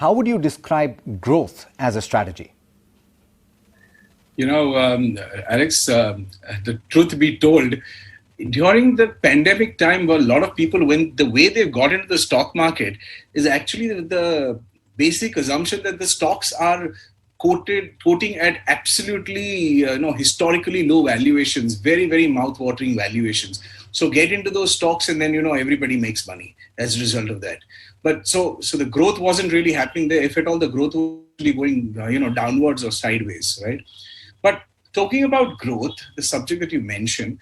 How would you describe growth as a strategy? Alex, the truth be told, during the pandemic time, a lot of people, when the way they got into the stock market is actually the basic assumption that the stocks are quoting at absolutely, historically low valuations, very, very mouth-watering valuations. So get into those stocks and then, everybody makes money as a result of that. But so the growth wasn't really happening there. If at all, the growth was really going, downwards or sideways, right? But talking about growth, the subject that you mentioned,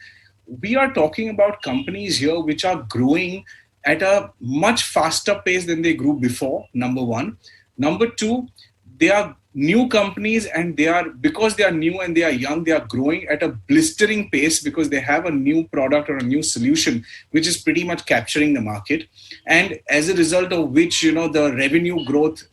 we are talking about companies here which are growing at a much faster pace than they grew before, number one. Number two, they are new companies and because they are new and they are young, they are growing at a blistering pace because they have a new product or a new solution which is pretty much capturing the market. And as a result of which, the revenue growth,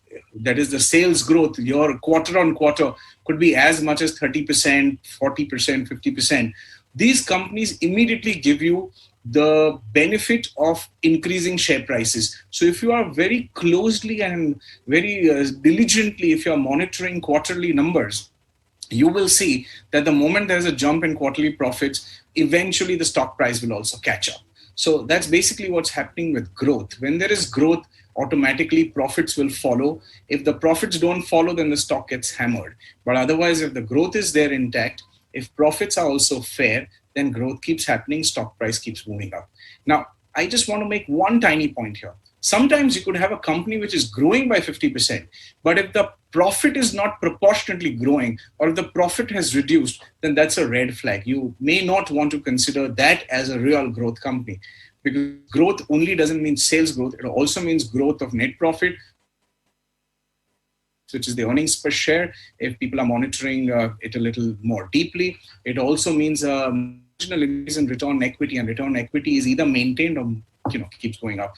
that is the sales growth, your quarter on quarter could be as much as 30%, 40%, 50%. These companies immediately give you the benefit of increasing share prices. So if you are very closely and very diligently, if you are monitoring quarterly numbers, you will see that the moment there's a jump in quarterly profits, eventually the stock price will also catch up. So that's basically what's happening with growth. When there is growth, automatically profits will follow. If the profits don't follow, then the stock gets hammered. But otherwise, if the growth is there intact, if profits are also fair, then growth keeps happening, stock price keeps moving up. Now, I just want to make one tiny point here. Sometimes you could have a company which is growing by 50%, but if the profit is not proportionately growing or if the profit has reduced, then that's a red flag. You may not want to consider that as a real growth company, because growth only doesn't mean sales growth. It also means growth of net profit, which is the earnings per share, if people are monitoring it a little more deeply. It also means marginal increase in return on equity, and return on equity is either maintained or keeps going up.